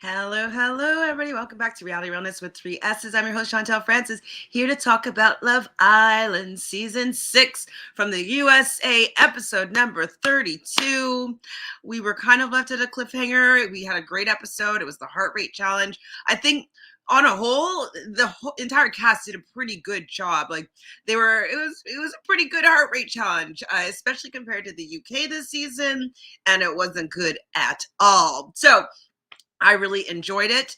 Hello, hello, everybody. Welcome back to Reality Realness with three S's. I'm your host, Chantele Francis, here to talk about Love Island Season 6 from the USA, episode number 32. We were kind of left at a cliffhanger. We had a great episode. It was the heart rate challenge. I think on a whole, the entire cast did a pretty good job. It was a pretty good heart rate challenge, especially compared to the UK this season, and it wasn't good at all. So I really enjoyed it.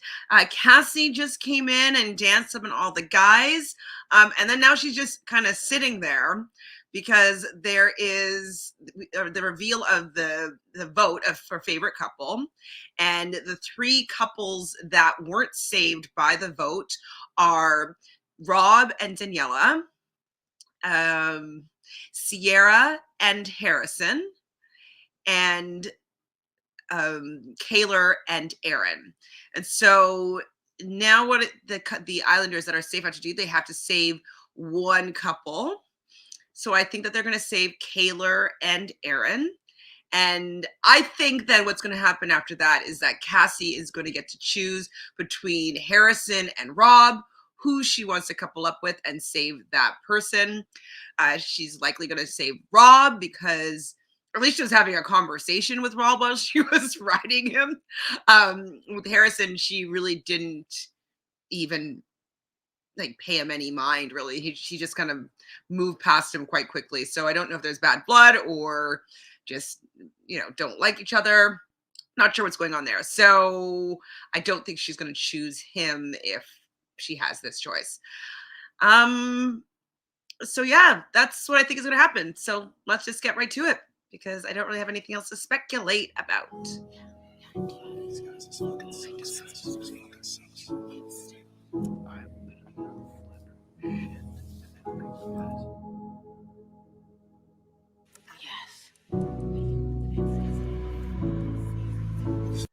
Cassie just came in and danced up on all the guys. And then now she's just kind of sitting there because there is the reveal of the vote for favorite couple. And the three couples that weren't saved by the vote are Rob and Daniela, Sierra and Harrison, and Kaylor and Aaron. And so now what the Islanders that are safe have to do, they have to save one couple. So I think that they're going to save Kaylor and Aaron. And I think that what's going to happen after that is that Cassie is going to get to choose between Harrison and Rob, who she wants to couple up with and save that person. She's likely going to save Rob because at least she was having a conversation with Rob while she was riding him. With Harrison, she really didn't even pay him any mind, really. She just kind of moved past him quite quickly. So I don't know if there's bad blood or just, don't like each other. Not sure what's going on there. So I don't think she's going to choose him if she has this choice. So yeah, that's what I think is going to happen. So let's just get right to it, because I don't really have anything else to speculate about.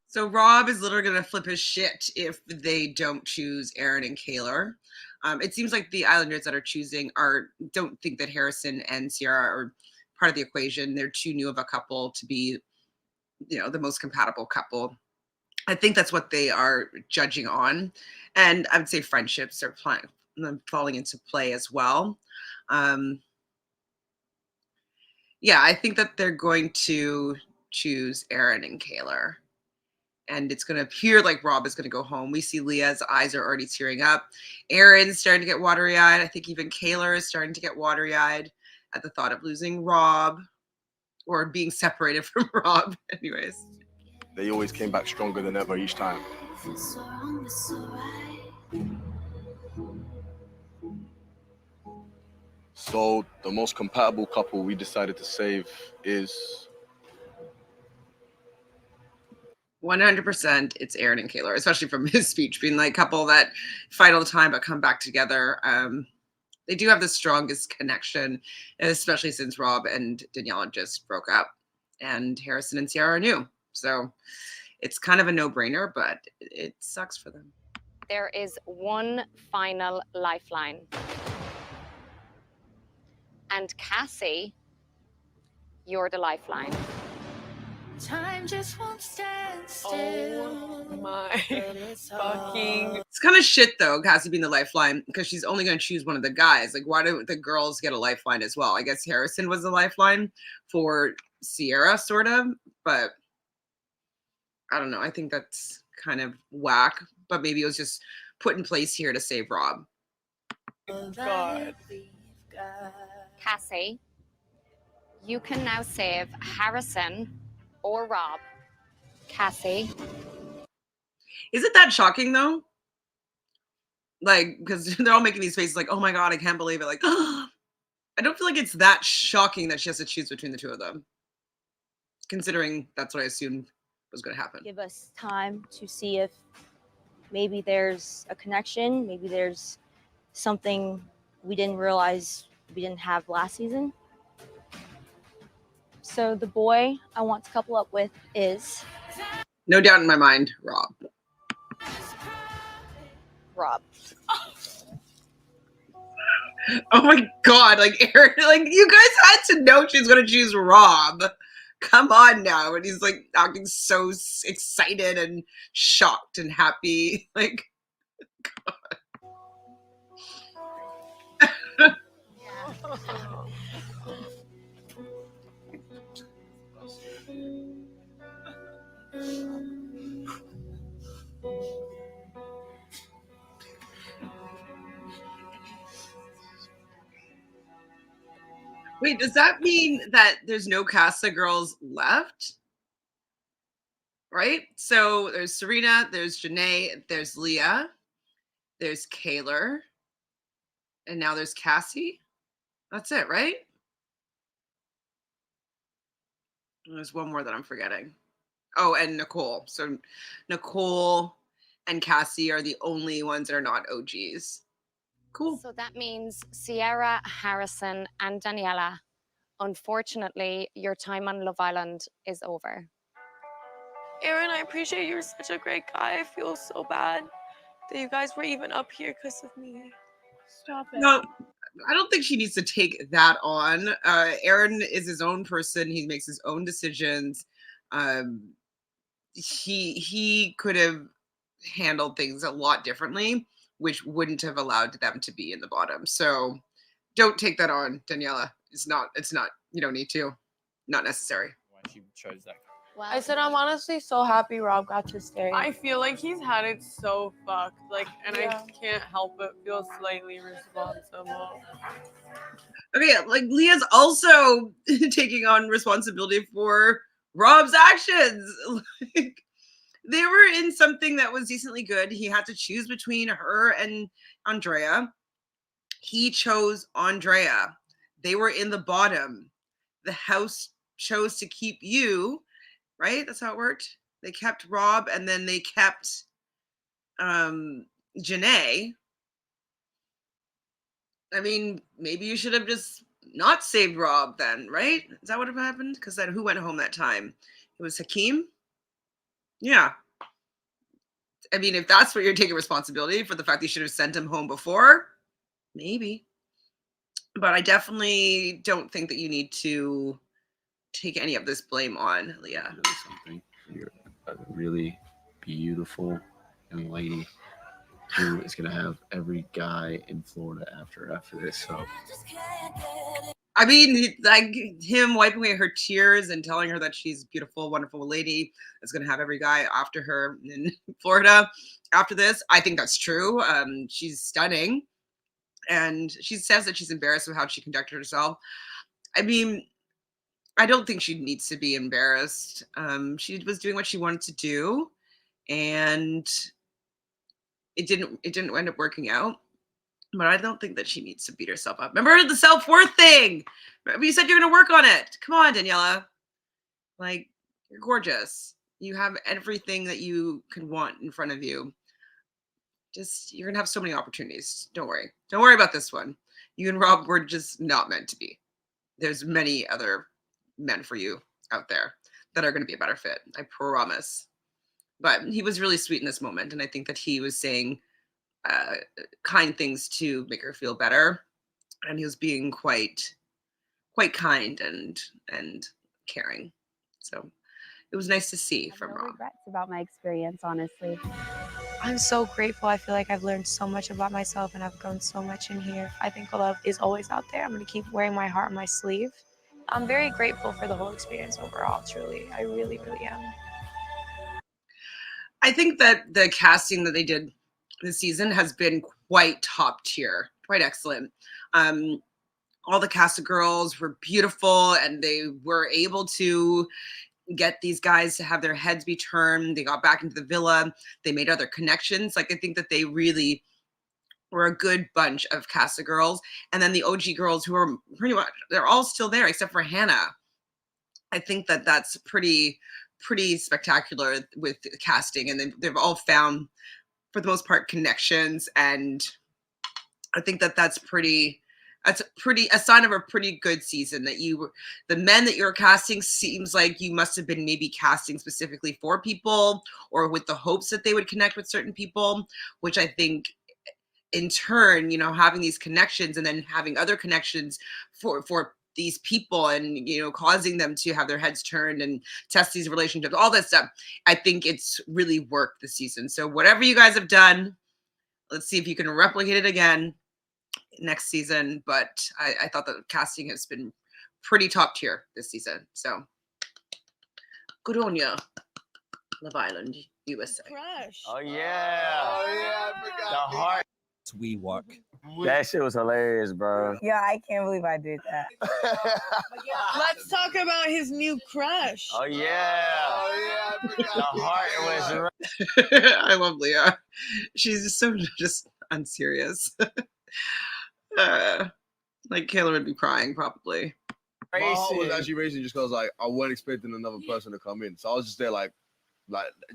So Rob is literally going to flip his shit if they don't choose Aaron and Kaylor. It seems like the Islanders that are choosing don't think that Harrison and Sierra are part of the equation. They're too new of a couple to be, the most compatible couple. I think that's what they are judging on. And I would say friendships are falling into play as well. Yeah, I think that they're going to choose Aaron and Kaylor. And it's going to appear like Rob is going to go home. We see Leah's eyes are already tearing up. Aaron's starting to get watery-eyed. I think even Kaylor is starting to get watery-eyed at the thought of losing Rob or being separated from Rob. Anyways. They always came back stronger than ever each time. So the most compatible couple we decided to save is 100% it's Aaron and Kaylor, especially from his speech, being like a couple that fight all the time but come back together. They do have the strongest connection, especially since Rob and Daniela just broke up and Harrison and Sierra are new. So it's kind of a no-brainer, but it sucks for them. There is one final lifeline. And Cassie, you're the lifeline. Time just won't stand still. Oh my fucking... It's kind of shit though, Cassie being the lifeline, because she's only going to choose one of the guys. Why don't the girls get a lifeline as well? I guess Harrison was the lifeline for Sierra, sort of, but I don't know. I think that's kind of whack, but maybe it was just put in place here to save Rob. God. Cassie, you can now save Harrison or Rob. Cassie. Is it that shocking though? Because they're all making these faces like, oh my God, I can't believe it. I don't feel like it's that shocking that she has to choose between the two of them, considering that's what I assumed was going to happen. Give us time to see if maybe there's a connection, maybe there's something we didn't realize we didn't have last season. So the boy I want to couple up with is... No doubt in my mind, Rob. Rob. Oh my God, Aaron, you guys had to know she was going to choose Rob. Come on now. And he's like acting so excited and shocked and happy. Like, wait, does that mean that there's no Casa girls left? Right? So there's Serena, there's Janae, there's Leah, there's Kaylor, and now there's Cassie. That's it, right? And there's one more that I'm forgetting. Oh, and Nicole. So Nicole and Cassie are the only ones that are not OGs. Cool. So that means Sierra, Harrison, and Daniela. Unfortunately, your time on Love Island is over. Aaron, I appreciate you're such a great guy. I feel so bad that you guys were even up here because of me. Stop it. No, I don't think she needs to take that on. Aaron is his own person. He makes his own decisions. He could have handled things a lot differently, which wouldn't have allowed them to be in the bottom. So don't take that on, Daniela. It's not, you don't need to. Not necessary. Why she chose that. Well, I said I'm honestly so happy Rob got to stay. I feel like he's had it so fucked. Like, and Yeah. I can't help but feel slightly responsible. Okay, like Leah's also taking on responsibility for Rob's actions. Like, they were in something that was decently good. He had to choose between her and Andrea. He chose Andrea. They were in the bottom. The house chose to keep you, right? That's how it worked. They kept Rob, and then they kept Janae. I mean, maybe you should have just not saved Rob then, right? Is that what happened? Because then who went home that time? It was Hakeem? Yeah. I mean, if that's what you're taking responsibility for, the fact that you should have sent him home before, maybe. But I definitely don't think that you need to take any of this blame on Leah. Really something. You're a really beautiful young lady who is gonna have every guy in Florida after this. So I mean, like him wiping away her tears and telling her that she's a beautiful, wonderful lady that's going to have every guy after her in Florida after this. I think that's true. She's stunning. And she says that she's embarrassed with how she conducted herself. I mean, I don't think she needs to be embarrassed. She was doing what she wanted to do, and it didn't end up working out. But I don't think that she needs to beat herself up. Remember the self-worth thing. Remember you said you're going to work on it. Come on, Daniela. Like, you're gorgeous. You have everything that you could want in front of you. Just, you're going to have so many opportunities. Don't worry. Don't worry about this one. You and Rob were just not meant to be. There's many other men for you out there that are going to be a better fit. I promise. But he was really sweet in this moment. And I think that he was saying kind things to make her feel better, and he was being quite kind and caring. So it was nice to see from No Rob. regrets about my experience, honestly. I'm so grateful. I feel like I've learned so much about myself and I've grown so much in here. I think love is always out there. I'm going to keep wearing my heart on my sleeve. I'm very grateful for the whole experience overall, truly. I really, really am. I think that the casting that they did this season has been quite top tier, quite excellent. All the cast of girls were beautiful, and they were able to get these guys to have their heads be turned. They got back into the villa. They made other connections. Like, I think that they really were a good bunch of cast of girls. And then the OG girls, who are pretty much, they're all still there except for Hannah. I think that that's pretty spectacular with the casting, and they've all found, for the most part, connections. And I think that that's a sign of a pretty good season, that the men that you're casting seems like you must have been maybe casting specifically for people, or with the hopes that they would connect with certain people, which I think in turn, having these connections and then having other connections for these people and, you know, causing them to have their heads turned and test these relationships, all that stuff. I think it's really worked this season. So whatever you guys have done, let's see if you can replicate it again next season. But I thought the casting has been pretty top tier this season. So good on ya, Love Island, USA. Crush. Oh yeah. Oh yeah, I forgot. The heart. We walk. That shit was hilarious, bro. Yeah, I can't believe I did that. Let's talk about his new crush. Oh yeah. Oh yeah, I forgot. The heart was. I love Leah. She's just so just unserious. Like Kayla would be crying probably. My heart was actually racing just because like I wasn't expecting another person to come in, so I was just there like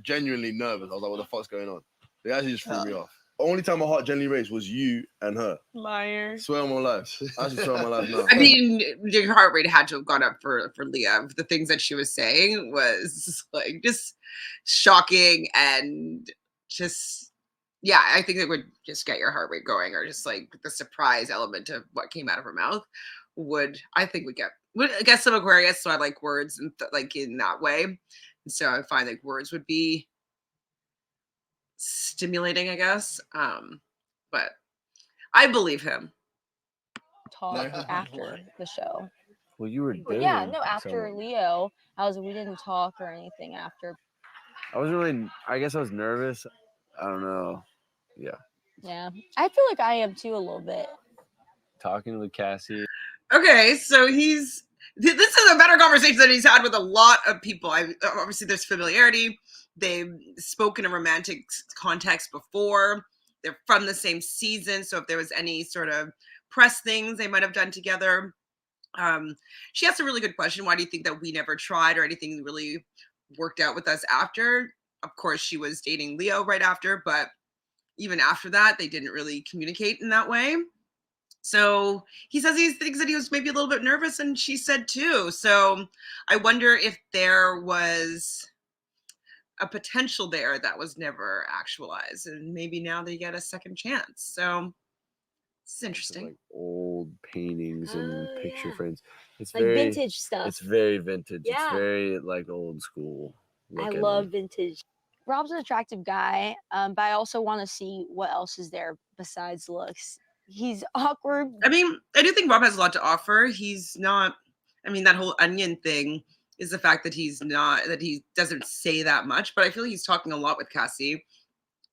genuinely nervous. I was like, "What the fuck's going on?" They actually just threw me off. Only time my heart genuinely raced was you and her. Liar. Swear on my life. I actually swear on my life now. I mean, your heart rate had to have gone up for Leah. The things that she was saying was like just shocking and just, yeah, I think it would just get your heart rate going, or just like the surprise element of what came out of her mouth would get some Aquarius. So I like words and like in that way. And so I find like words would be stimulating, I guess. But I believe him. Talk after the show. Well, you were dating. Yeah, no, after so Leo, we didn't talk or anything after. I guess I was nervous. I don't know. Yeah. Yeah, I feel like I am too a little bit. Talking with Cassie. Okay, so this is a better conversation than he's had with a lot of people. Obviously there's familiarity. They've spoken in a romantic context before. They're from the same season. So if there was any sort of press things they might have done together. She asked a really good question. Why do you think that we never tried or anything really worked out with us after? Of course, she was dating Leo right after, but even after that, they didn't really communicate in that way. So he says he thinks that he was maybe a little bit nervous, and she said too. So I wonder if there was a potential there that was never actualized, and maybe now they get a second chance. So it's interesting. Like old paintings and picture frames. It's like very vintage stuff. It's very vintage. Yeah. It's very like old school. I love vintage. Rob's an attractive guy, but I also want to see what else is there besides looks. He's awkward. I mean, I do think Rob has a lot to offer. He's not, I mean, that whole onion thing is the fact that he doesn't say that much, but I feel like he's talking a lot with Cassie.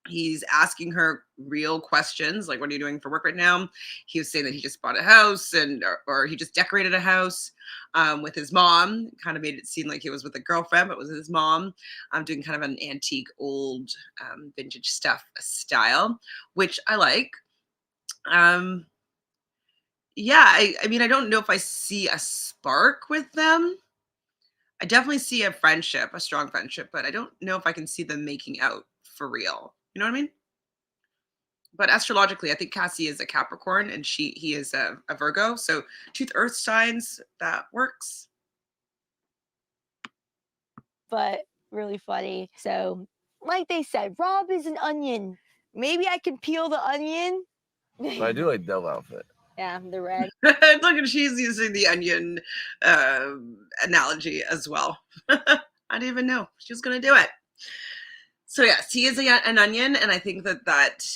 He's asking her real questions, like, what are you doing for work right now? He was saying that he just bought a house or he just decorated a house with his mom. Kind of made it seem like he was with a girlfriend, but it was his mom. Doing kind of an antique, old, vintage stuff style, which I like. Yeah, I mean, I don't know if I see a spark with them. I definitely see a friendship, a strong friendship, but I don't know if I can see them making out for real. You know what I mean? But astrologically, I think Cassie is a Capricorn and he is a Virgo. So 2 earth signs, that works. But really funny. So, like they said, Rob is an onion. Maybe I can peel the onion. But I do like Devil outfit. Yeah, the red. Look at, she's using the onion analogy as well. I didn't even know she was going to do it. So yes, he is an onion, and I think that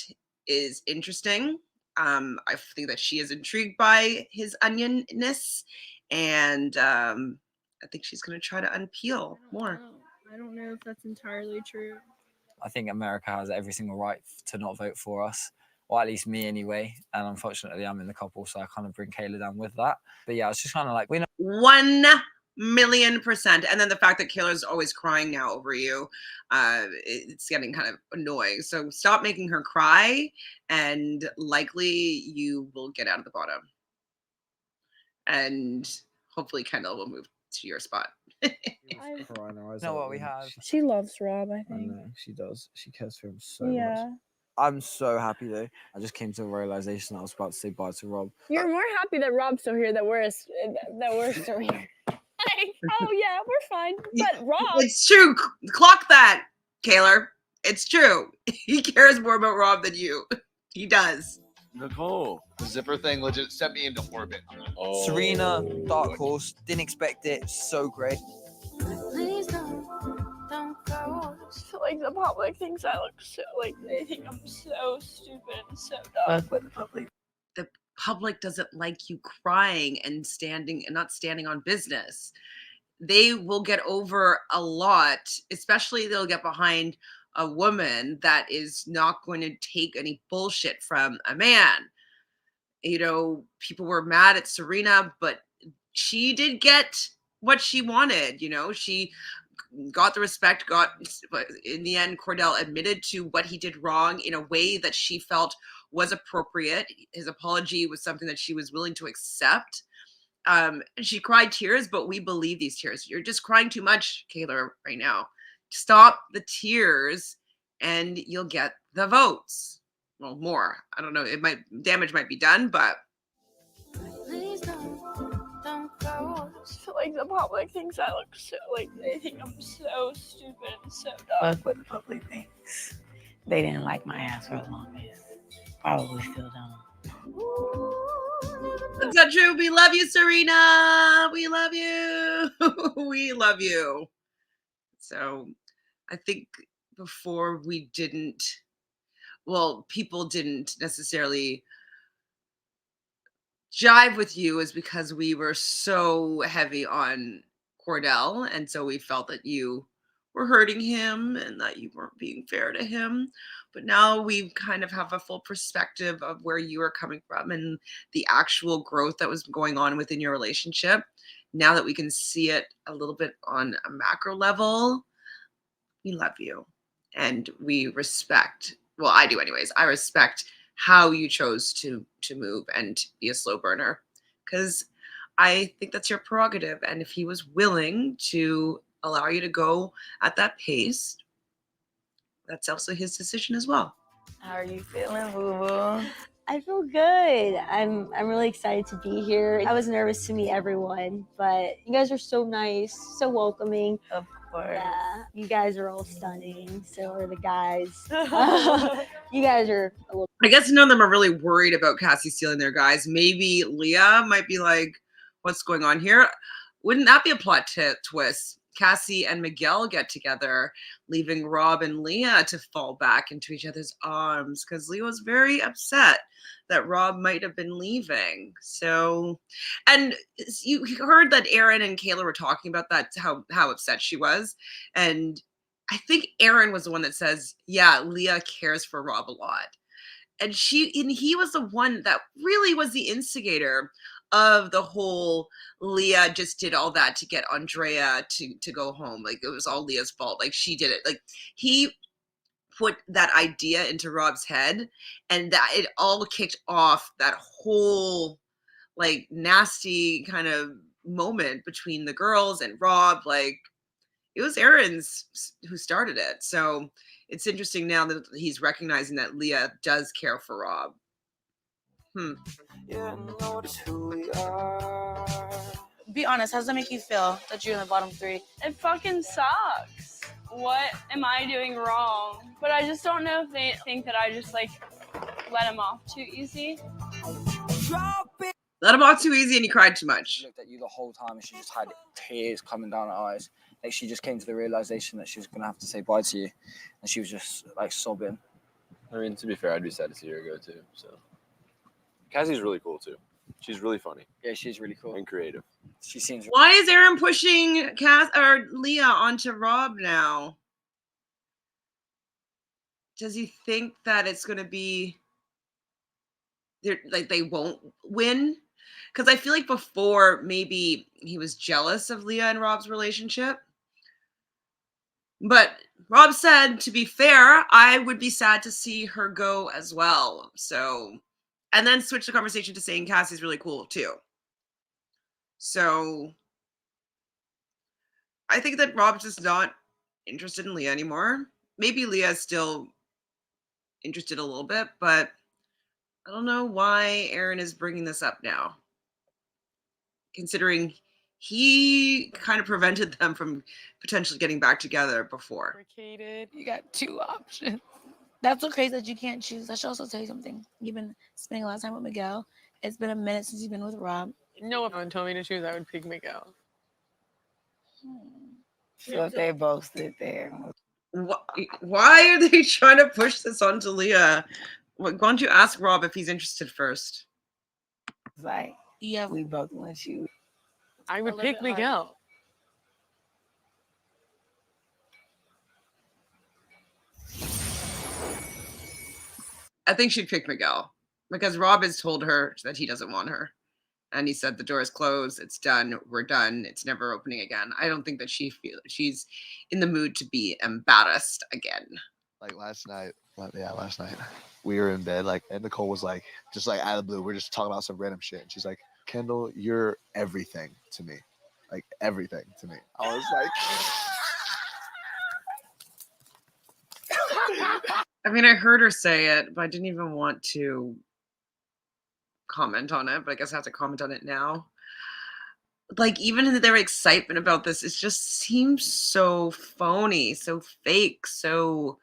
is interesting. I think that she is intrigued by his onionness, and I think she's going to try to unpeel more. I don't know if that's entirely true. I think America has every single right to not vote for us, or at least me anyway. And unfortunately, I'm in the couple, so I kind of bring Kayla down with that. But yeah, it's just kind of like, we know. 1,000,000%. And then the fact that Kayla's always crying now over you, it's getting kind of annoying. So stop making her cry, and likely you will get out of the bottom. And hopefully Kendall will move to your spot. You know what we have? She loves Rob, I I think. know, she does. She cares for him so much. Yeah. I'm so happy though. I just came to a realization that I was about to say bye to Rob. You're more happy that Rob's still here than we're still here. Like, oh yeah, we're fine. But Rob, It's true. Clock that, Kayla. It's true. He cares more about Rob than you. He does. Nicole. The zipper thing legit sent me into orbit. Oh. Serena, dark horse. Didn't expect it. So great. Please don't go. I feel like the public thinks I look so like they think I'm so stupid and so dumb. Fuck with the public. The public doesn't like you crying and not standing on business. They will get over a lot, especially they'll get behind a woman that is not going to take any bullshit from a man. You know, people were mad at Serena, but she did get what she wanted. You know, she got the respect, in the end, Cordell admitted to what he did wrong in a way that she felt was appropriate. His apology was something that she was willing to accept. She cried tears, but we believe these tears. You're just crying too much, Kayla, right now. Stop the tears and you'll get the votes. Well, more. I don't know. Damage might be done, but Please don't go. I feel like the public thinks I look so like they think I'm so stupid and so dumb. Fuck what the public thinks. They didn't like my ass for the longest. Probably still don't. that's not true. We love you, Serena. We love you. We love you. So I think before people didn't necessarily jive with you is because we were so heavy on Cordell. And so we felt that you were hurting him and that you weren't being fair to him. But now we kind of have a full perspective of where you are coming from and the actual growth that was going on within your relationship. Now that we can see it a little bit on a macro level, we love you and we respect, well, I do anyways, I respect how you chose to move and be a slow burner, because I think that's your prerogative. And if he was willing to allow you to go at that pace, that's also his decision as well. How are you feeling, boo-boo? I feel good. I'm really excited to be here. I was nervous to meet everyone, but you guys are so nice, so welcoming. Of course. Yeah, you guys are all stunning. So are the guys. You guys are a little. I guess none of them are really worried about Cassie stealing their guys. Maybe Leah might be like, what's going on here? Wouldn't that be a plot twist? Cassie and Miguel get together, leaving Rob and Leah to fall back into each other's arms, because Leah was very upset that Rob might have been leaving. So, and you heard that Aaron and Kayla were talking about that, how upset she was. And I think Aaron was the one that says, yeah, Leah cares for Rob a lot. And he was the one that really was the instigator of the whole Leah just did all that to get Andrea to go home. Like, it was all Leah's fault. Like, she did it. Like, he put that idea into Rob's head, and that it all kicked off that whole like nasty kind of moment between the girls and Rob. Like, it was Aaron's who started it. So it's interesting now that he's recognizing that Leah does care for Rob. Yeah, notice who we are. Be honest, how does that make you feel that you're in the bottom three? It fucking sucks. What am I doing wrong? But I just don't know if they think that I just like let him off too easy. Let him off too easy and he cried too much. She looked at you the whole time and she just had tears coming down her eyes. Like, she just came to the realization that she was gonna have to say bye to you, and she was just like sobbing. I mean, to be fair, I'd be sad to see her go too. So, Cassie's really cool too. She's really funny. Yeah, she's really cool and creative. She seems. Why is Aaron pushing Leah onto Rob now? Does he think that it's gonna be like they won't win? Because I feel like before maybe he was jealous of Leah and Rob's relationship. But Rob said, to be fair, I would be sad to see her go as well. So, and then switch the conversation to saying Cassie's really cool too. So I think that Rob's just not interested in Leah anymore. Maybe Leah's still interested a little bit, but I don't know why Aaron is bringing this up now, considering he kind of prevented them from potentially getting back together before. You got two options. That's what crazy that you can't choose. I should also tell you something. You've been spending a lot of time with Miguel. It's been a minute since you've been with Rob. No, if no one told me to choose, I would pick Miguel. So if they both sit there. Why are they trying to push this onto Leah? Why don't you ask Rob if he's interested first? It's like, yeah, we both want you. I would pick Miguel. I think she'd pick Miguel because Rob has told her that he doesn't want her. And he said the door is closed, it's done, we're done, it's never opening again. I don't think that she's in the mood to be embarrassed again. Like last night, we were in bed, like, and Nicole was like, just like out of the blue, we're just talking about some random shit. And she's like, Kendall, you're everything to me. Like, everything to me. I was like... I mean, I heard her say it, but I didn't even want to comment on it, but I guess I have to comment on it now. Like, even in their excitement about this, it just seems so phony, so fake, so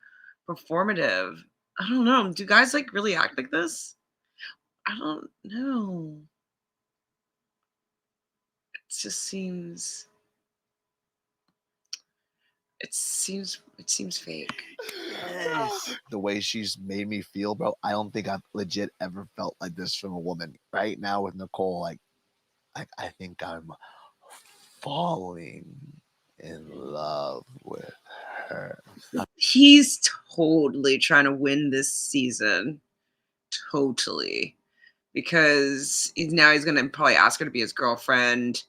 performative. I don't know. Do guys like really act like this? I don't know. It just seems fake. The way she's made me feel, bro, I don't think I've legit ever felt like this from a woman. Right now with Nicole, like I think I'm falling in love with her. He's totally trying to win this season. Totally. Because he's going to probably ask her to be his girlfriend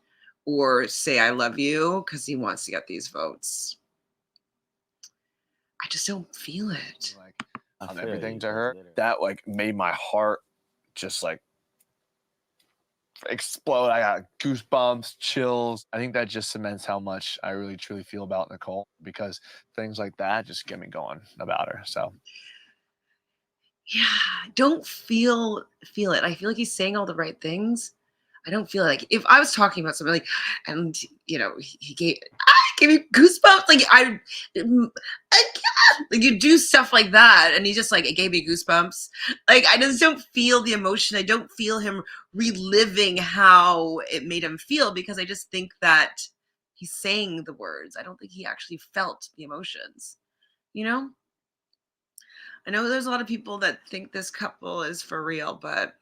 or say I love you because he wants to get these votes. I just don't feel it. I'm everything to her. That like made my heart just like explode. I got goosebumps, chills. I think that just cements how much I really truly feel about Nicole, because things like that just get me going about her. So yeah, don't feel it. I feel like he's saying all the right things. I don't feel like if I was talking about something like, and you know, he gave me goosebumps. Like you do stuff like that, and he just like, it gave me goosebumps. Like I just don't feel the emotion. I don't feel him reliving how it made him feel, because I just think that he's saying the words. I don't think he actually felt the emotions. You know? I know there's a lot of people that think this couple is for real, but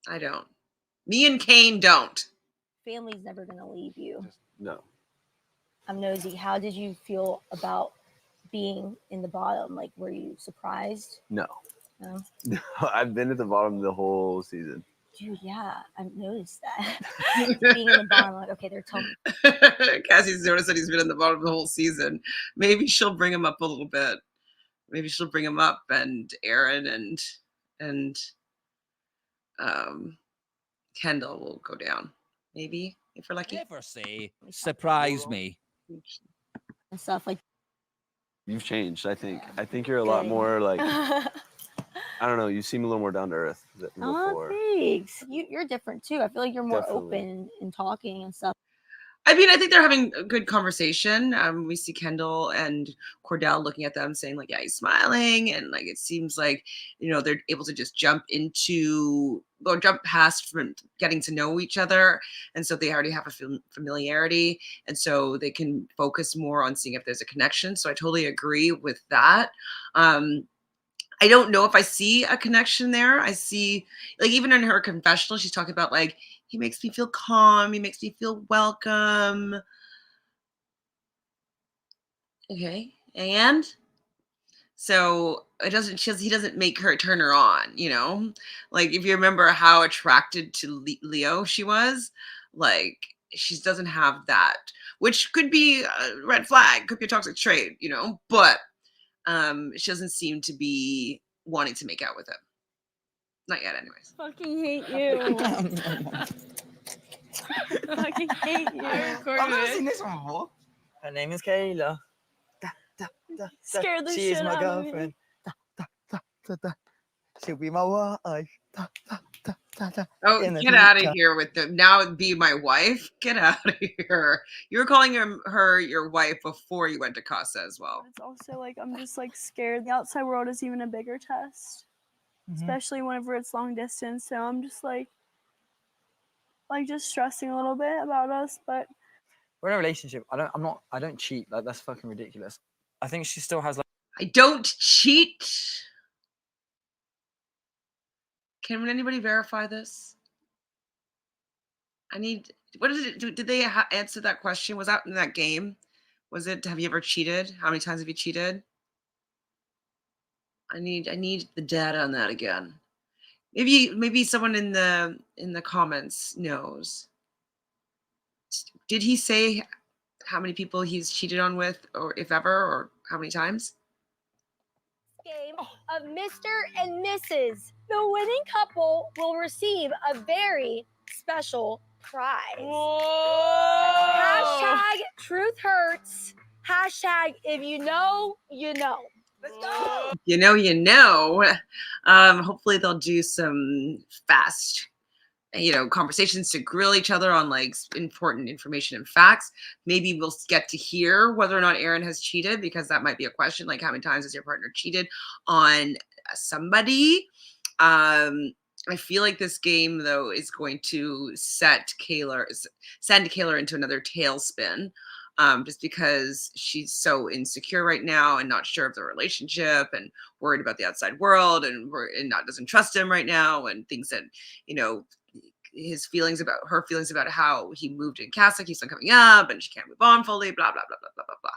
I don't. Me and Kane don't. Family's never going to leave you. No. I'm nosy. How did you feel about being in the bottom? Like, were you surprised? No. No? No, I've been at the bottom the whole season. Dude, yeah, I've noticed that. Being in the bottom, like, okay, they're telling me. Cassie's noticed that he's been in the bottom of the whole season. Maybe she'll bring him up a little bit. Maybe she'll bring him up, and Aaron and Kendall will go down. Maybe, if we're lucky. Never say, surprise me. And stuff like. You've changed, I think. I think you're a lot more like, I don't know, you seem a little more down to earth than before. Thanks. You're different too. I feel like you're more Definitely. open in talking and stuff. I mean, I think they're having a good conversation. We see Kendall and Cordell looking at them saying like, yeah, he's smiling. And like, it seems like, you know, they're able to just jump past from getting to know each other. And so they already have a familiarity. And so they can focus more on seeing if there's a connection. So I totally agree with that. I don't know if I see a connection there. I see, like, even in her confessional, she's talking about like, he makes me feel calm. He makes me feel welcome. Okay. And so he doesn't make her turn her on, you know? Like, if you remember how attracted to Leo she was, like, she doesn't have that, which could be a red flag, could be a toxic trait, you know? But she doesn't seem to be wanting to make out with him. Not yet, anyways. Fucking hate you. Fucking hate you. I recorded never it. seen this one before. Her name is Kayla. Scared the She is shit my out of me. girlfriend. She'll be my wife. Oh, in the get out of future. here with the now be my wife. Get out of here. You were calling her your wife before you went to Casa as well. It's also like I'm just like scared. The outside world is even a bigger test, especially whenever it's long distance. So I'm just like just stressing a little bit about us, but We're in a relationship. I don't cheat. Like, that's fucking ridiculous. I think she still has like. I don't cheat. Can anybody verify this? I need. What did it do? Did they answer that question? Was that in that game? Was it? Have you ever cheated? How many times have you cheated? I need the data on that again. Maybe someone in the comments knows. Did he say how many people he's cheated on with, or if ever, or how many times? Game of Mr. and Mrs. The winning couple will receive a very special prize. Hashtag truth hurts. Hashtag if you know, you know. Let's go. You know. Hopefully they'll do some fast, conversations to grill each other on like important information and facts. Maybe we'll get to hear whether or not Aaron has cheated, because that might be a question. Like, how many times has your partner cheated on somebody? I feel like this game though is going to send Kayla into another tailspin. Just because she's so insecure right now and not sure of the relationship and worried about the outside world and doesn't trust him right now and thinks that, her feelings about how he moved in Casa keeps on coming up and she can't move on fully, blah, blah, blah, blah, blah, blah, blah.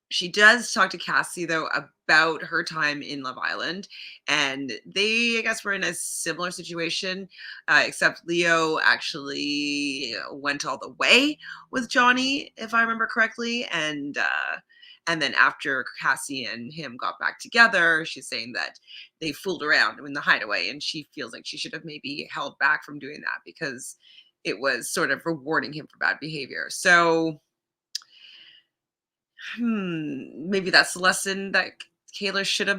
She does talk to Cassie, though, about her time in Love Island. And they, I guess, were in a similar situation, except Leo actually went all the way with Johnny, if I remember correctly. And then after Cassie and him got back together, she's saying that they fooled around in the Hideaway. And she feels like she should have maybe held back from doing that because it was sort of rewarding him for bad behavior. So maybe that's the lesson that Kayla should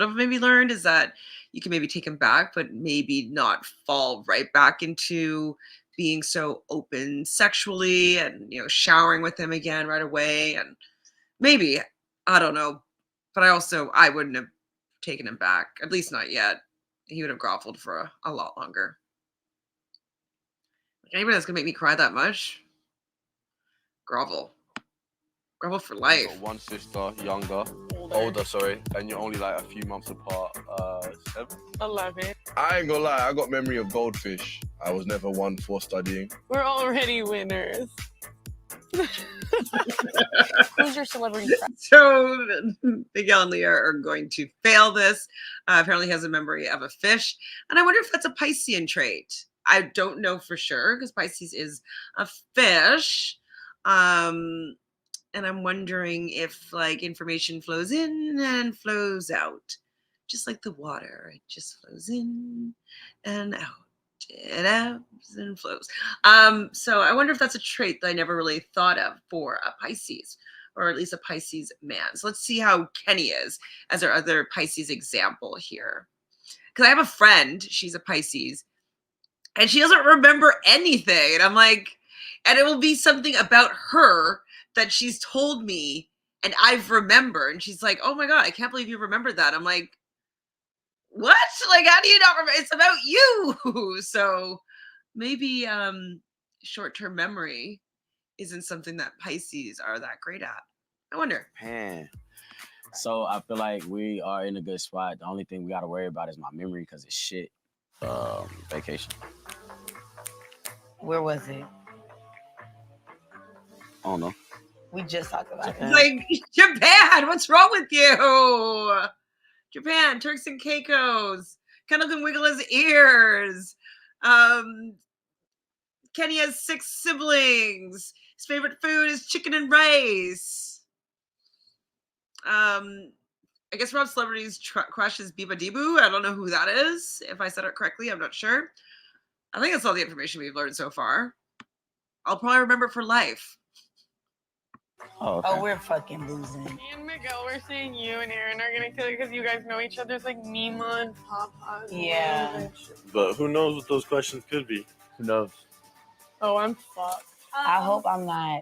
have maybe learned, is that you can maybe take him back, but maybe not fall right back into being so open sexually and showering with him again right away. And maybe, I don't know, but I wouldn't have taken him back, at least not yet. He would have groveled for a lot longer. Anybody that's gonna make me cry that much, grovel for life. I've got one sister, older, sorry, and you're only like a few months apart. 7? 11. I ain't gonna lie, I got memory of goldfish. I was never one for studying. We're already winners. Who's your celebrity crush? So Miguel and Leah are going to fail this. Apparently he has a memory of a fish. And I wonder if that's a Piscean trait. I don't know for sure, because Pisces is a fish. And I'm wondering if like information flows in and flows out, just like the water. It just flows in and out. It ebbs and flows. So I wonder if that's a trait that I never really thought of for a Pisces, or at least a Pisces man. So let's see how Kenny is as our other Pisces example here. Because I have a friend, she's a Pisces, and she doesn't remember anything. And I'm like, and it will be something about her that she's told me and I've remembered. And she's like, oh my God, I can't believe you remembered that. I'm like, what? Like, how do you not remember? It's about you. So maybe short-term memory isn't something that Pisces are that great at. I wonder. Man. So I feel like we are in a good spot. The only thing we got to worry about is my memory, because it's shit. Vacation. Where was it? I don't know. We just talked about it. Like, Japan, what's wrong with you? Japan, Turks and Caicos. Kendall can wiggle his ears. Kenny has 6 siblings. His favorite food is chicken and rice. I guess Rob's celebrity's crush is Biba Dibu. I don't know who that is. If I said it correctly, I'm not sure. I think that's all the information we've learned so far. I'll probably remember it for life. Oh, okay. Oh, we're fucking losing. Me and Miguel, we're saying you and Aaron are gonna kill it because you guys know each other's like Mima and Papa. Yeah. But who knows what those questions could be? Who knows? Oh, I'm fucked. I hope I'm not.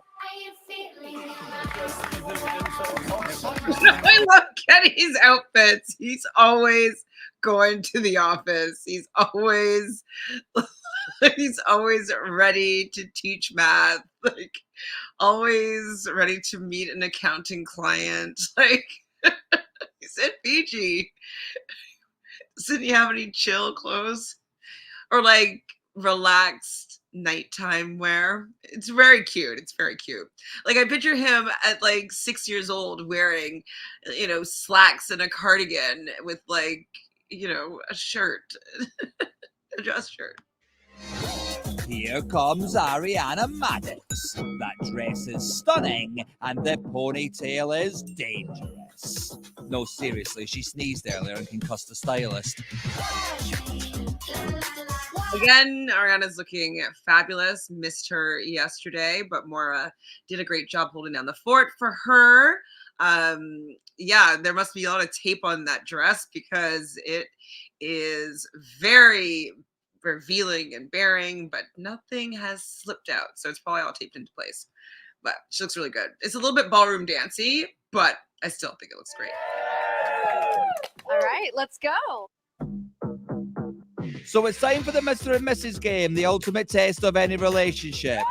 I love Kenny's outfits. He's always going to the office. He's always ready to teach math. Like always ready to meet an accounting client. Like he's in Fiji. Doesn't he have any chill clothes? Or like relaxed nighttime wear? It's very cute. It's very cute. Like I picture him at like 6 years old wearing, slacks and a cardigan with like, a shirt, a dress shirt. Here comes Ariana Madix. That dress is stunning and the ponytail is dangerous. No, seriously, she sneezed earlier and concussed the stylist. Again, Ariana's looking fabulous. Missed her yesterday, but Maura did a great job holding down the fort for her. There must be a lot of tape on that dress because it is very revealing and bearing, but nothing has slipped out. So it's probably all taped into place. But she looks really good. It's a little bit ballroom dancey, but I still think it looks great. All right, let's go. So it's time for the Mr. and Mrs. game, the ultimate test of any relationship.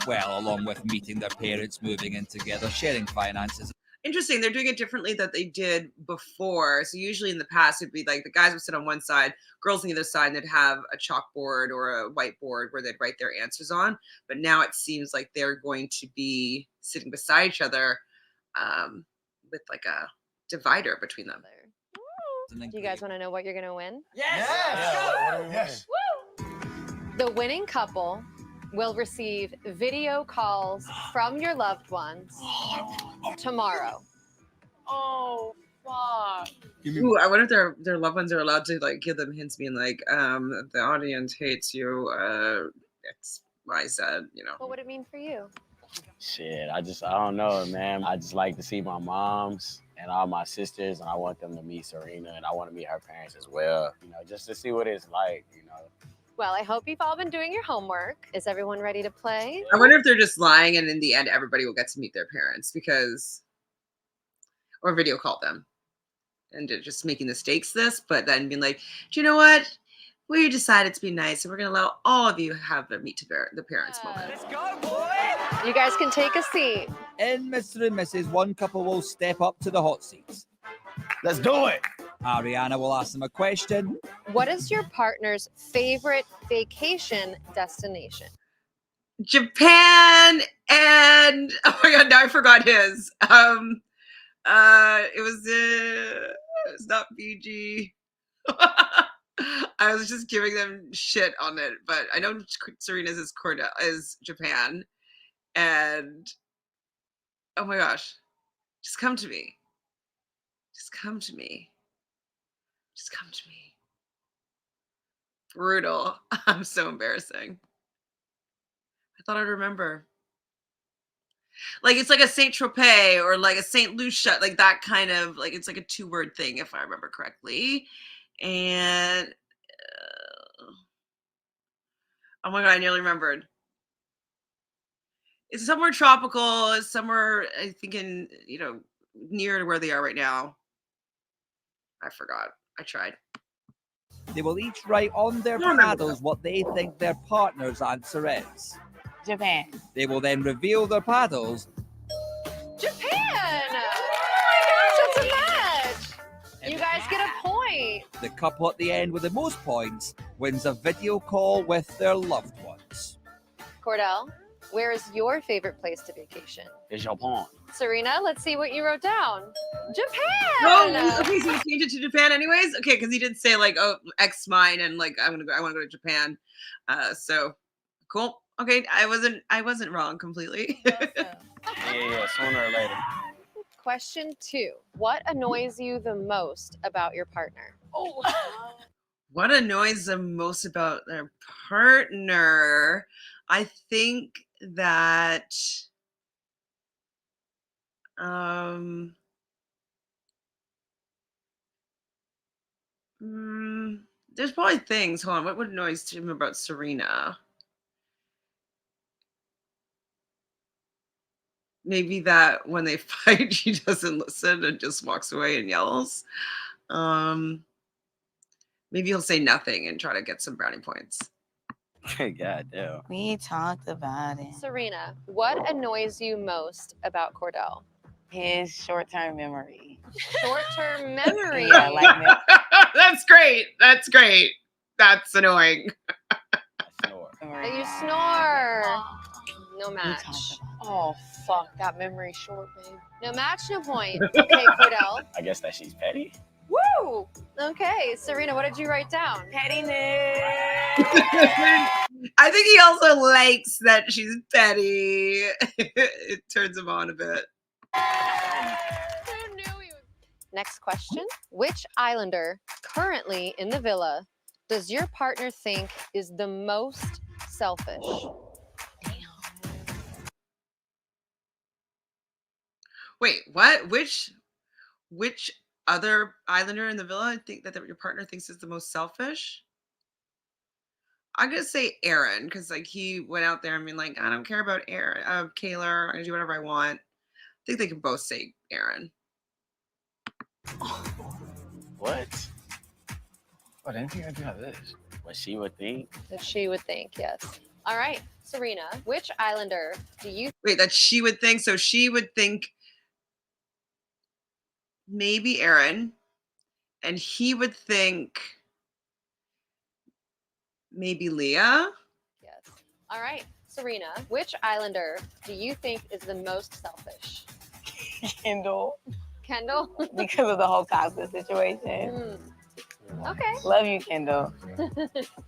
Well, along with meeting their parents, moving in together, sharing finances. Interesting. They're doing it differently than they did before. So usually in the past, it'd be like the guys would sit on one side, girls on the other side, and they'd have a chalkboard or a whiteboard where they'd write their answers on. But now it seems like they're going to be sitting beside each other with like a divider between them. Do you guys want to know what you're going to win? Yes. The winning couple will receive video calls from your loved ones tomorrow. Oh, fuck. Ooh, I wonder if their loved ones are allowed to like give them hints, being like, the audience hates you. X, Y, Z. What would it mean for you? Shit, I don't know, man. I just like to see my moms and all my sisters, and I want them to meet Serena, and I want to meet her parents as well, just to see what it's like, Well, I hope you've all been doing your homework. Is everyone ready to play? I wonder if they're just lying, and in the end, everybody will get to meet their parents or video call them, and just making the stakes this, but then being like, do you know what? We decided to be nice, and we're gonna allow all of you have a meet the parents moment. Let's go, boy! You guys can take a seat. In Mr. and Mrs., one couple will step up to the hot seats. Let's do it! Ariana will ask them a question. What is your partner's favorite vacation destination? Japan and oh my god, now I forgot his. It's not Fiji. I was just giving them shit on it, but I know Serena's is Japan, and oh my gosh, just come to me. Just come to me. Just come to me. Brutal. I'm so embarrassing. I thought I'd remember. Like it's like a Saint Tropez or like a Saint Lucia, like that kind of like it's like a 2-word thing if I remember correctly. And oh my god, I nearly remembered. It's somewhere tropical. It's somewhere I think near to where they are right now. I forgot. I tried. They will each write on their paddles what they think their partner's answer is. Japan. They will then reveal their paddles. Japan! Oh my gosh, that's a match! You guys get a point. The couple at the end with the most points wins a video call with their loved ones. Cordell, where is your favorite place to vacation? It's Japan. Serena, let's see what you wrote down. Japan! Oh, okay, so he changed it to Japan anyways? Okay, because he did say like, oh, X mine and like I want to go to Japan. So cool. Okay, I wasn't wrong completely. Yeah, sooner or later. Question 2. What annoys you the most about your partner? Oh. What annoys them most about their partner? I think that there's probably things. Hold on, what would annoys him about Serena? Maybe that when they fight, she doesn't listen and just walks away and yells. Maybe he'll say nothing and try to get some brownie points. God damn. We talked about it. Serena, what annoys you most about Cordell? His short-term memory. Short-term memory. Yeah, like me. That's great. That's great. That's annoying. That you snore. No match. Oh, fuck. That memory short, babe. No match, no point. Okay, Cordell. I guess that she's petty. Woo! Okay, Serena, what did you write down? Pettiness. I think he also likes that she's petty. It turns him on a bit. Next question. Which Islander currently in the villa does your partner think is the most selfish? Wait, what? Which other Islander in the villa think that your partner thinks is the most selfish? I'm gonna say Aaron, because like he went out there and been like, I don't care about Aaron, Kayla. I'm gonna do whatever I want. I think they can both say Aaron. What? I didn't think I'd do this. What she would think? That she would think, yes. All right, Serena, which Islander do you Wait, that she would think. So she would think maybe Aaron, and he would think maybe Leah. Yes. All right, Serena, which Islander do you think is the most selfish? Kendall. Kendall? Because of the whole Casa situation. Okay. Love you, Kendall.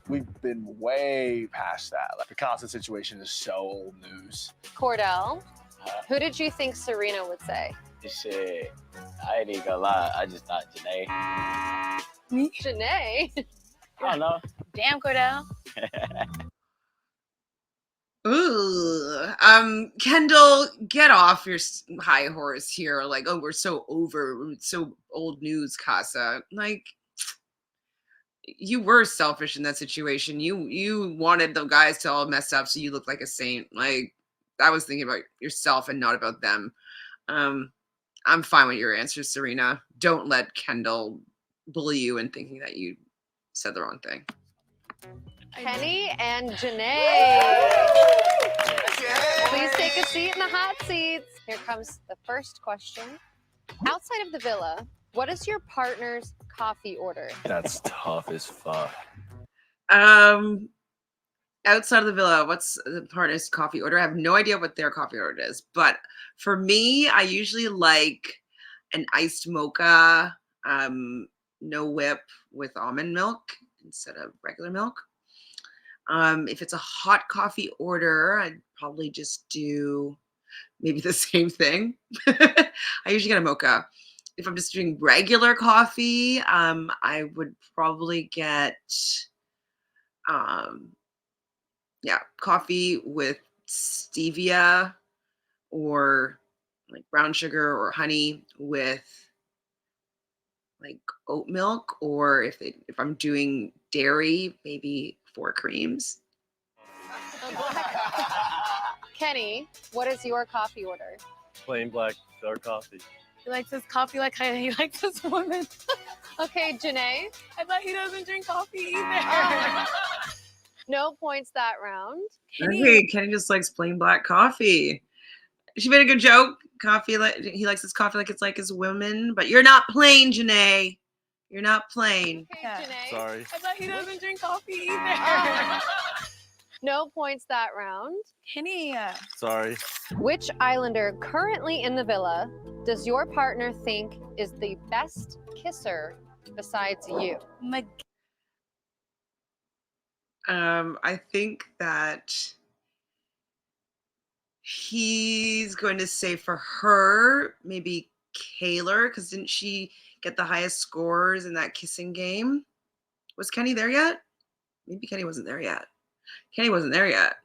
We've been way past that. Like the Casa situation is so old news. Cordell, who did you think Serena would say? Shit, I ain't even gonna lie. I just thought Janae. Me? Janae? I don't know. Damn, Cordell. Ooh, Kendall, get off your high horse here. Like, oh, we're so old news, Casa. Like, you were selfish in that situation. You wanted the guys to all mess up so you look like a saint. Like, I was thinking about yourself and not about them. I'm fine with your answer, Serena. Don't let Kendall bully you in thinking that you said the wrong thing. Kenny and Janae. Please take a seat in the hot seats. Here comes the first question. Outside of the villa, what is your partner's coffee order? That's tough as fuck. Outside of the villa, what's the partner's coffee order? I have no idea what their coffee order is, but for me, I usually like an iced mocha, no whip with almond milk instead of regular milk. If it's a hot coffee order, I'd probably just do maybe the same thing. I usually get a mocha. If I'm just doing regular coffee, I would probably get coffee with stevia or like brown sugar or honey with like oat milk, or if I'm doing dairy, maybe 4 creams. Kenny, what is your coffee order? Plain black dark coffee. He likes his coffee like how he likes his woman. Okay, Janae. I thought he doesn't drink coffee either. No points that round. Hey, Kenny just likes plain black coffee. She made a good joke. Coffee, like he likes his coffee like it's like his woman, but you're not plain, Janae. You're not plain. Okay, Janae. Sorry. I thought he doesn't drink coffee either. No points that round. Kenny. Sorry. Which Islander currently in the villa does your partner think is the best kisser besides you? I think that he's going to say for her, maybe Kayla, because didn't she get the highest scores in that kissing game? Was Kenny there yet? Maybe Kenny wasn't there yet. Kenny wasn't there yet.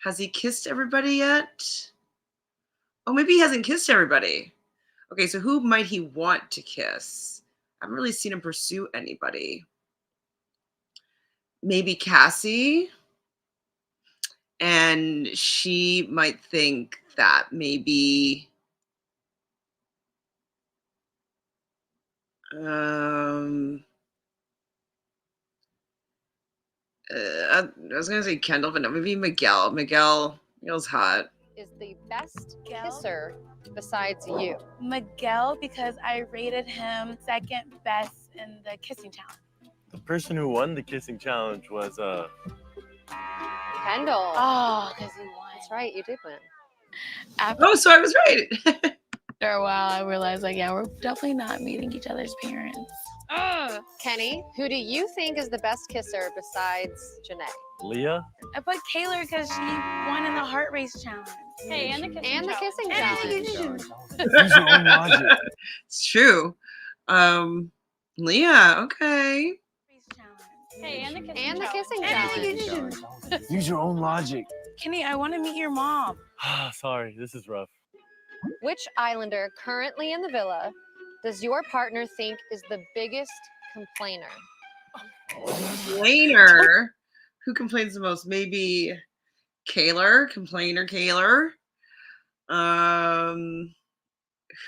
Has he kissed everybody yet? Oh, maybe he hasn't kissed everybody. Okay, so who might he want to kiss? I haven't really seen him pursue anybody. Maybe Cassie. And she might think that maybe I was gonna say Kendall, but no, maybe Miguel. Miguel's hot. Is the best kisser besides you? Miguel, because I rated him second best in the kissing challenge. The person who won the kissing challenge was Kendall. Oh, because he won. That's right, you did win. Oh, so I was right. After a while, I realized, like, yeah, we're definitely not meeting each other's parents. Kenny, who do you think is the best kisser besides Janae? Leah. I put Kayla because she won in the heart race challenge. Hey, and the kissing And challenge. Use your own logic. It's true. Leah, okay. Hey, and the kissing challenge. Use your own logic. Kenny, I want to meet your mom. Sorry, this is rough. Which Islander currently in the villa does your partner think is the biggest complainer? Complainer. Who complains the most? Maybe Kaylor. Complainer Kaylor.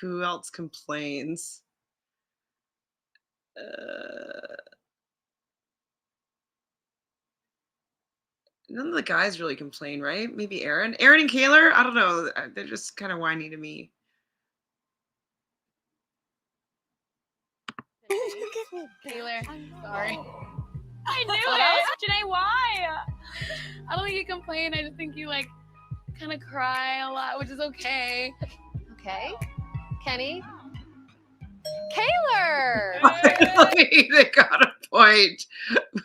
Who else complains? None of the guys really complain, right? Maybe Aaron. Aaron and Kaylor? I don't know. They're just kind of whiny to me. Taylor, sorry. I knew it. Janae, why? I don't think you complain. I just think you like kind of cry a lot, which is okay. Okay. Kenny. Kaylor. Finally, they got a point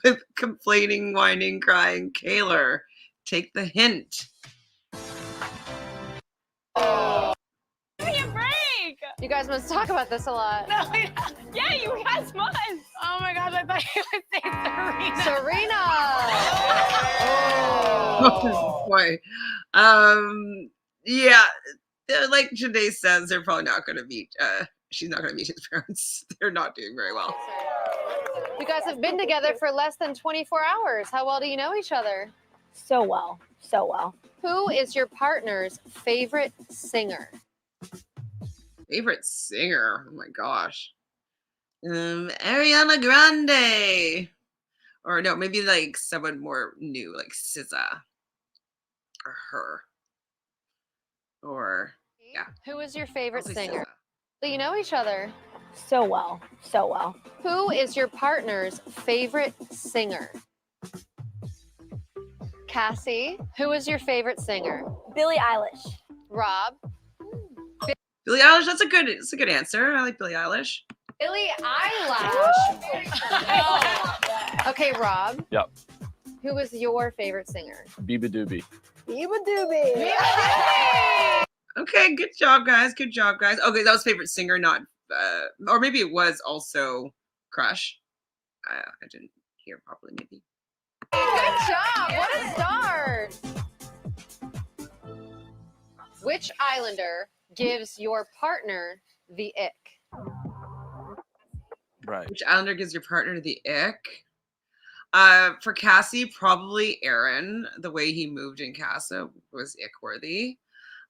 with complaining, whining, crying. Kaylor, take the hint. Give me a break. You guys must talk about this a lot. No, yeah, you guys must. Oh my gosh, I thought you would say Serena. Oh boy. Yeah, like Janae says, they're probably not going to meet. She's not going to meet his parents. They're not doing very well. You guys have been together for less than 24 hours. How well do you know each other? So well. So well. Who is your partner's favorite singer? Favorite singer? Oh my gosh. Ariana Grande. Or no, maybe like someone more new, like SZA. Or her. Or, yeah. Who is your favorite I'll say singer? SZA. Do you know each other? So well. So well. Who is your partner's favorite singer? Cassie, who is your favorite singer? Billie Eilish. Rob. Billie Eilish, that's a good answer. I like Billie Eilish. Billie Eilish. Okay, Rob. Yep. Who is your favorite singer? Biba Doobie. Biba Doobie. Okay, good job, guys. Good job, guys. Okay, that was favorite singer, not or maybe it was also crush. I didn't hear properly, maybe. Good job. What a start. Which Islander gives your partner the ick? Right. Which Islander gives your partner the ick? For Cassie, probably Aaron. The way he moved in Casa was ick-worthy.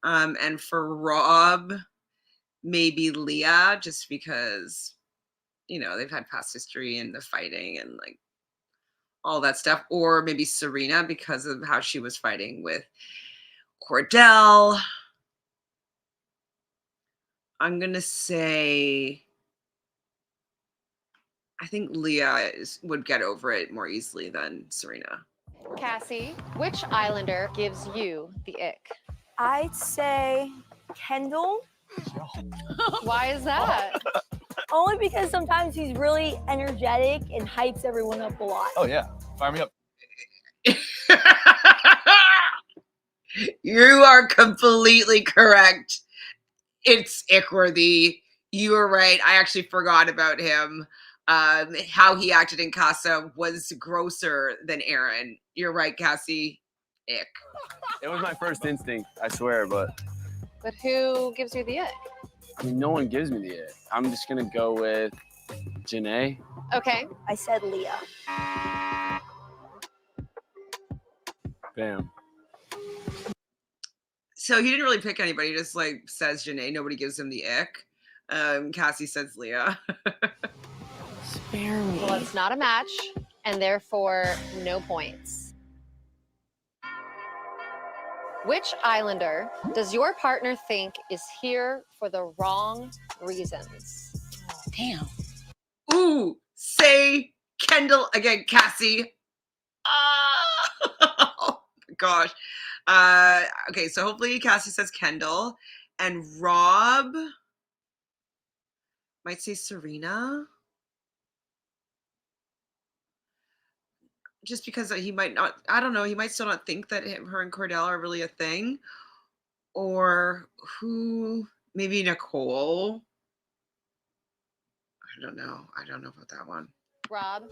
And for Rob, maybe Leah, just because, you know, they've had past history and the fighting and like all that stuff. Or maybe Serena because of how she was fighting with Cordell. I'm going to say, I think Leah would get over it more easily than Serena. Cassie, which Islander gives you the ick? I'd say Kendall. Why is that? Only because sometimes he's really energetic and hypes everyone up a lot. Oh yeah, fire me up. You are completely correct. It's ick-worthy. You were right. I actually forgot about him. How he acted in Casa was grosser than Aaron. You're right, Cassie. ick. It was my first instinct, I swear, but But who gives you the ick? I mean, no one gives me the ick. I'm just gonna go with Janae. Okay. I said Leah. Bam. So he didn't really pick anybody. He just like says Janae. Nobody gives him the ick. Cassie says Leah. Spare me. Well, it's not a match, and therefore no points. Which Islander does your partner think is here for the wrong reasons? Damn. Ooh, say Kendall again, Cassie. Oh my gosh. Okay, so hopefully Cassie says Kendall, and Rob might say Serena. Just because he might not, I don't know, he might still not think that her and Cordell are really a thing. Or who, maybe Nicole. I don't know about that one. Rob?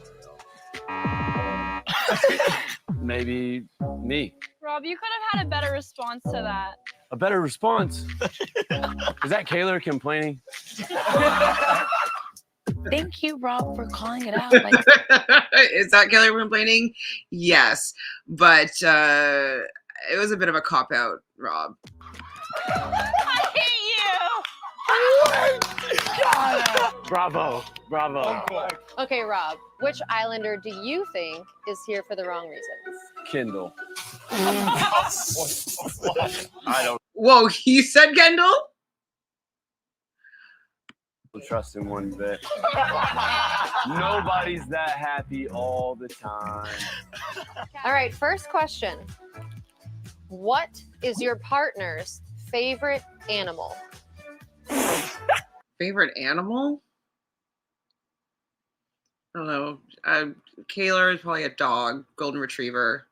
Maybe me. Rob, you could have had a better response to that. A better response. Is that Kayla complaining? Thank you, Rob, for calling it out. Like, Is that Kelly complaining? Yes, but it was a bit of a cop out, Rob. I hate you! Bravo. Bravo. Okay, Rob, which Islander do you think is here for the wrong reasons? Kendall. I don't Whoa, he said Kendall? trust him one bit. Nobody's that happy all the time. All right, first question. What is your partner's favorite animal? Favorite animal? I don't know. Kayla is probably a dog, golden retriever.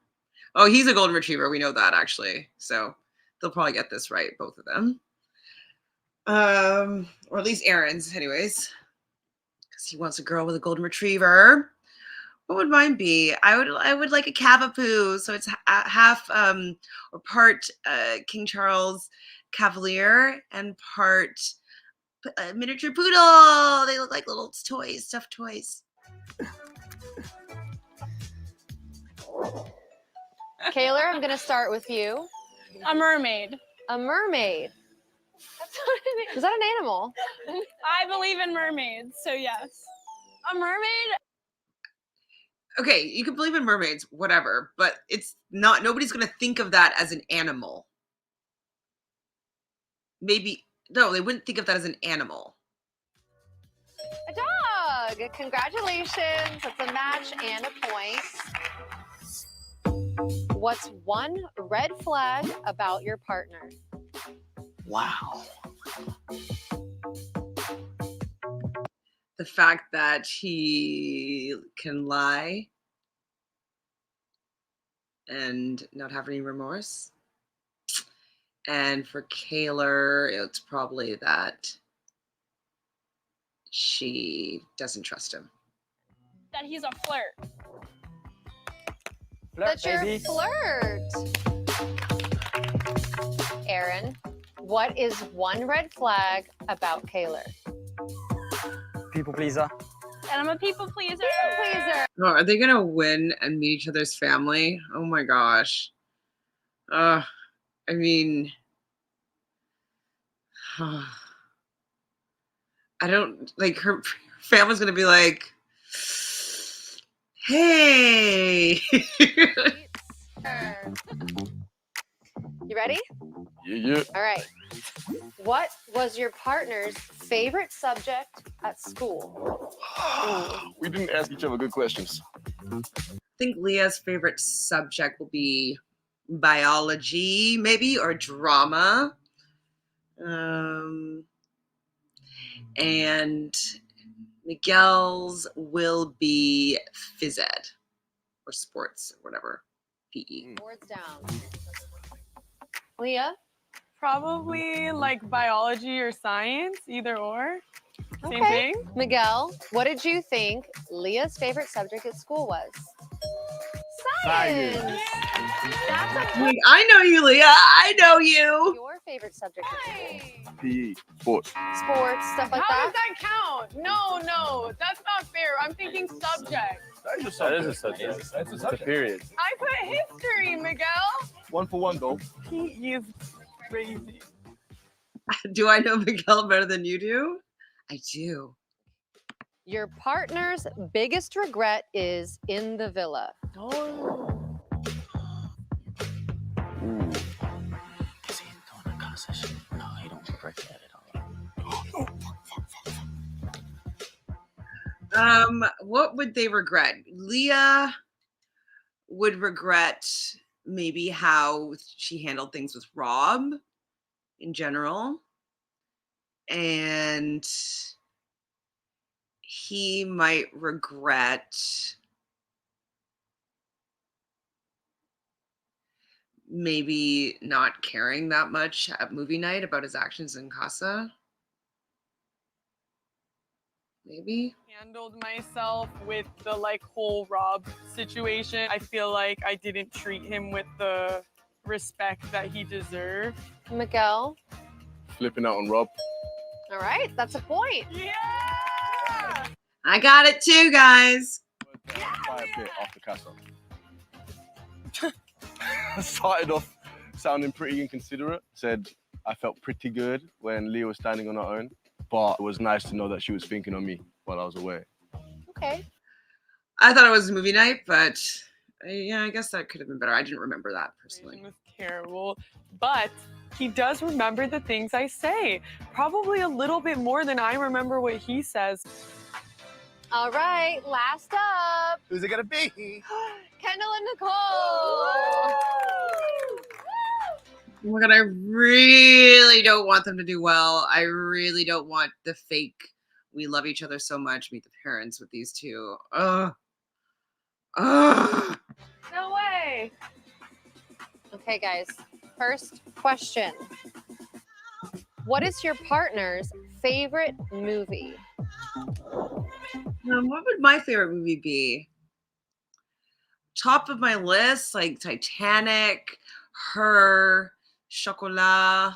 Oh, he's a golden retriever. We know that actually. So they'll probably get this right, both of them. Or at least Aaron's, anyways. Because he wants a girl with a golden retriever. What would mine be? I would like a Cavapoo. So it's half or part King Charles Cavalier and part miniature poodle. They look like little toys, stuffed toys. Kaylor, I'm going to start with you. A mermaid. A mermaid. Is that an animal? I believe in mermaids, so yes. A mermaid? Okay, you can believe in mermaids, whatever, but it's not, nobody's going to think of that as an animal. Maybe, no, they wouldn't think of that as an animal. A dog. Congratulations. That's a match and a point. What's one red flag about your partner? Wow. The fact that he can lie and not have any remorse. And for Kaylor, it's probably that she doesn't trust him. That he's a flirt. That you're a flirt. Aaron, what is one red flag about Kaylor? People pleaser. And I'm a people pleaser. People pleaser. Oh, are they gonna win and meet each other's family? Oh my gosh. I mean, I don't like her family's gonna be like, hey. You ready? Yeah. All right. What was your partner's favorite subject at school? We didn't ask each other good questions. I think Leah's favorite subject will be biology, maybe, or drama. And Miguel's will be phys ed or sports or whatever. PE. Boards down. Leah? Probably like biology or science, either or. Same Okay. thing. Miguel, what did you think Leah's favorite subject at school was? Science. I know you, Leah. I know you. Your favorite subject is PE, sports. sports, stuff like How that. does that count? No, that's not fair. I'm thinking subject. That is a subject. That's a subject. Period. I put history, Miguel. 1 for 1 though. He is crazy. Do I know Miguel better than you do? I do. Your partner's biggest regret is in the villa. Ooh. Is he doing a Casa shit? No, he don't regret that at all. What would they regret? Leah would regret maybe how she handled things with Rob in general. And he might regret maybe not caring that much at movie night about his actions in Casa. Maybe. Handled myself with the whole Rob situation. I feel like I didn't treat him with the respect that he deserved. Miguel. Flipping out on Rob. All right, that's a point. Yeah! I got it too, guys. Fire pit after Casa. Started off sounding pretty inconsiderate. Said I felt pretty good when Leah was standing on her own, but it was nice to know that she was thinking of me while I was away. Okay. I thought it was movie night, but yeah, I guess that could have been better. I didn't remember that personally. It was terrible, but he does remember the things I say. Probably a little bit more than I remember what he says. All right, last up. Who's it gonna be? Kendall and Nicole. Oh my god, I really don't want them to do well. I really don't want the fake we love each other so much meet the parents with these two. Ugh. Ugh. No way. Okay, guys. First question. What is your partner's favorite movie? What would my favorite movie be? Top of my list, like Titanic, Her, Chocolat.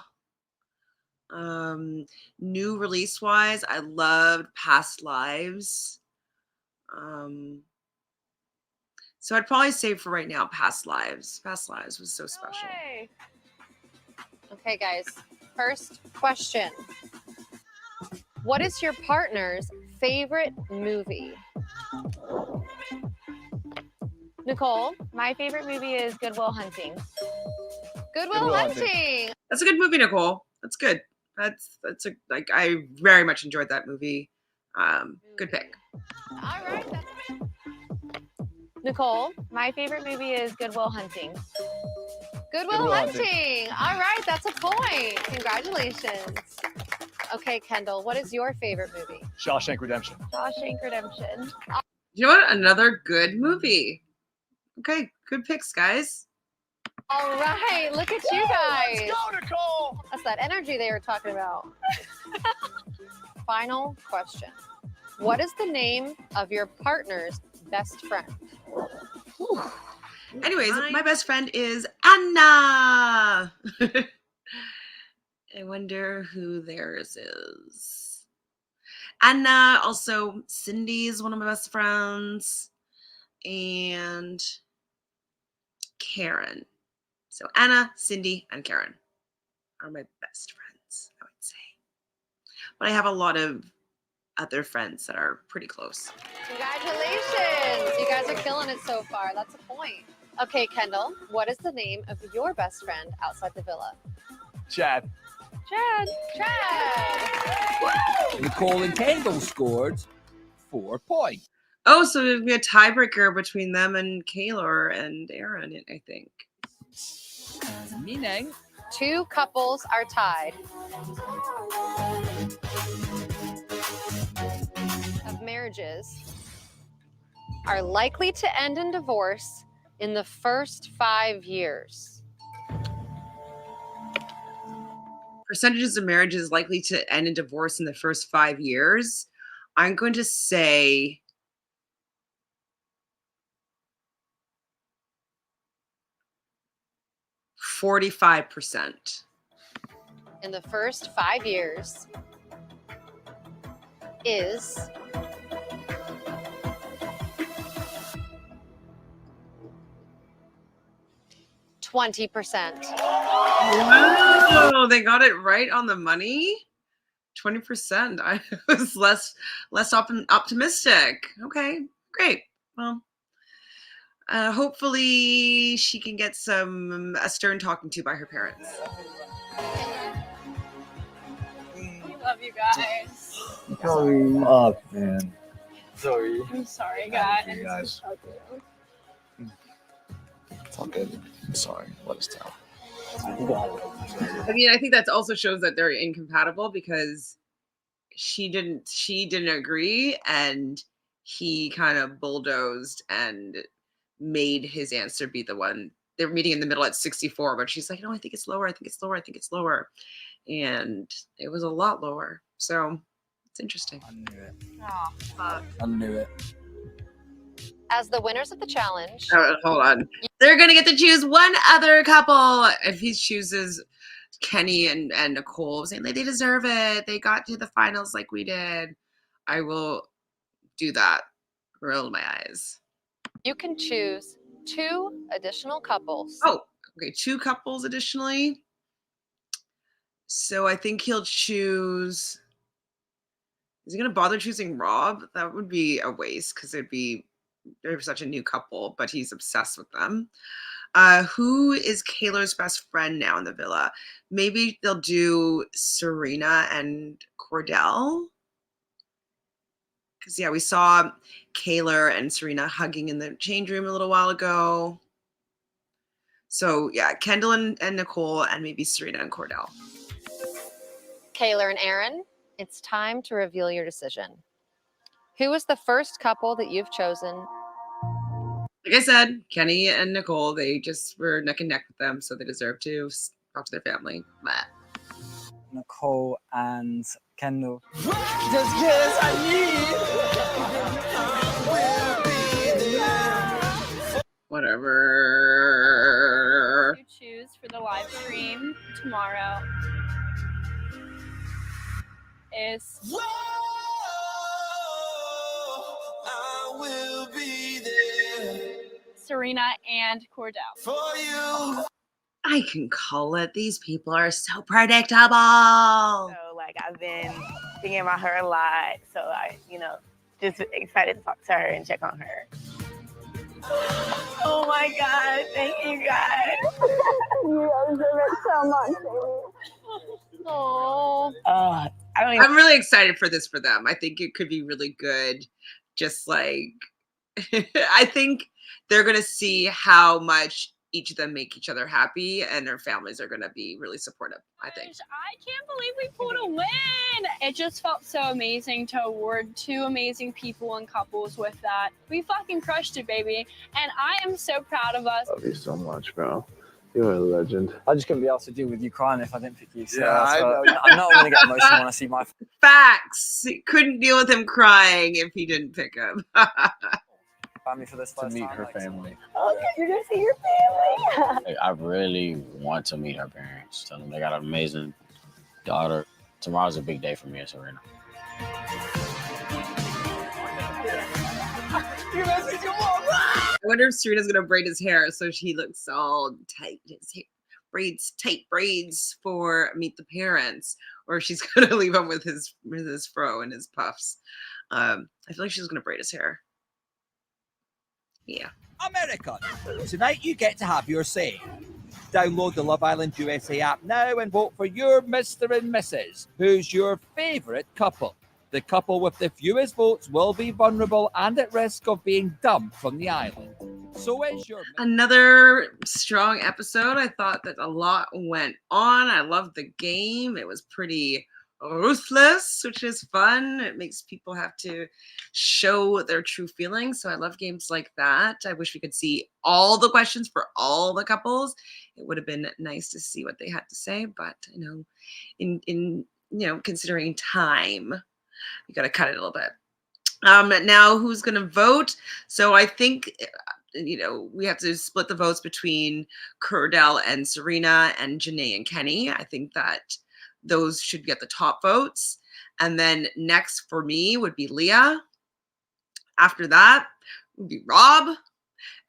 New release wise, I loved Past Lives. So I'd probably say for right now, Past Lives. Past Lives was so special. Okay, guys. First question. What is your partner's favorite movie? Nicole? My favorite movie is Good Will Hunting. Goodwill Hunting. That's a good movie, Nicole. That's good. That's a I very much enjoyed that movie. Good pick. All right. Nicole? My favorite movie is Good Will Hunting. Goodwill Hunting. All right, that's a point. Congratulations. Okay, Kendall, what is your favorite movie? Shawshank Redemption. Shawshank Redemption. You know what? Another good movie. Okay, good picks, guys. All right, look at you guys. Let's go, Nicole. That's that energy they were talking about. Final question. What is the name of your partner's best friend? Anyways, my best friend is Anna. I wonder who theirs is. Anna, also Cindy is one of my best friends, and Karen. So Anna, Cindy, and Karen are my best friends, I would say. But I have a lot of other friends that are pretty close. Congratulations. You guys are killing it so far. That's a point. Okay, Kendall, what is the name of your best friend outside the villa? Chad. Chad. Nicole and Kendall scored 4 points. Oh, so it'd be a tiebreaker between them and Kaylor and Aaron, I think. Meaning 2 couples are tied. Of marriages are likely to end in divorce in the first 5 years. Percentages of marriages likely to end in divorce in the first 5 years. I'm going to say 45%. In the first 5 years is 20%. Wow, they got it right on the money. 20%. I was less optimistic. Okay, great. Well, hopefully she can get a stern talking to by her parents. We love you guys. Sorry. Oh man. Sorry. I'm sorry, guys. You guys. It's all good. I'm sorry. Let us down. I mean, I think that also shows that they're incompatible because she didn't agree, and he kind of bulldozed and made his answer be the one. They're meeting in the middle at 64, but she's like, no, I think it's lower. I think it's lower. I think it's lower. And it was a lot lower. So it's interesting. I knew it. Oh, fuck. I knew it. As the winners of the challenge, Hold on. They're going to get to choose one other couple. If he chooses Kenny and Nicole, saying they deserve it. They got to the finals like we did. I will do that. Roll my eyes. you can choose 2 additional couples. Oh, okay. 2 couples additionally. So I think he'll choose. Is he going to bother choosing Rob? That would be a waste because they're such a new couple, but he's obsessed with them. Who is Kayla's best friend now in the villa? Maybe they'll do Serena and Cordell. Because, yeah, we saw Kayla and Serena hugging in the change room a little while ago. So, yeah, Kendall and Nicole, and maybe Serena and Cordell. Kayla and Aaron, it's time to reveal your decision. Who is the first couple that you've chosen? Like I said, Kenny and Nicole, they just were neck and neck with them, so they deserve to talk to their family. Blah. Nicole and Kendall. Just cause I Whatever. You choose for the live stream tomorrow is I will be there Serena and Cordell. for you. I can call it. These people are so predictable. So like I've been thinking about her a lot. So I, just excited to talk to her and check on her. Oh my God, thank you guys. You deserve it so much, baby. Oh. I'm really excited for this for them. I think it could be really good. Just like, I think they're going to see how much each of them make each other happy, and their families are going to be really supportive, I think. I can't believe we pulled a win. It just felt so amazing to award 2 amazing people and couples with that. We fucking crushed it, baby. And I am so proud of us. Love you so much, bro. You're a legend. I just couldn't be able to deal with you crying if I didn't pick you. So Yeah, I know. I'm not going to get emotional when I see my. Facts. Couldn't deal with him crying if he didn't pick him. Family for this To first meet time, her like, family. Okay, you're gonna see your family. I really want to meet her parents. Tell them they got an amazing daughter. Tomorrow's a big day for me and Serena. I wonder if Serena's going to braid his hair so he looks all tight. His hair, tight braids for Meet the Parents, or if she's going to leave him with his fro and his puffs. I feel like she's going to braid his hair. Yeah. America. Tonight you get to have your say. Download the Love Island USA app now and vote for your Mr. and Mrs. Who's your favourite couple? The couple with the fewest votes will be vulnerable and at risk of being dumped from the island. So is your... Another strong episode. I thought that a lot went on. I loved the game. It was pretty ruthless, which is fun. It makes people have to show their true feelings. So I love games like that. I wish we could see all the questions for all the couples. It would have been nice to see what they had to say, but in considering time, you got to cut it a little bit. Now who's going to vote? So I think we have to split the votes between Cordell and Serena and Janae and Kenny. I think that those should get the top votes. And then next for me would be Leah. After that would be Rob.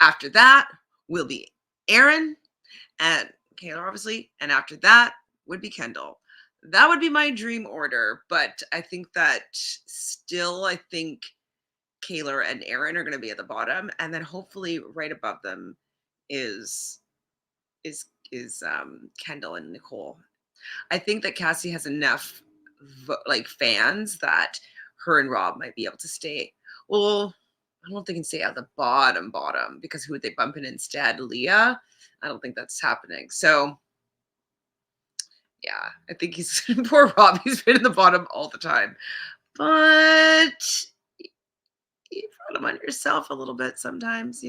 After that will be Aaron and Kayla, obviously. And after that would be Kendall. That would be my dream order. But I think that still, I think Kayla and Aaron are going to be at the bottom. And then hopefully right above them is Kendall and Nicole. I think that Cassie has enough fans that her and Rob might be able to stay. Well, I don't think they can stay at the bottom because who would they bump in instead? Leah? I don't think that's happening. So yeah, I think he's poor Rob. He's been in the bottom all the time, but you brought him on yourself a little bit sometimes,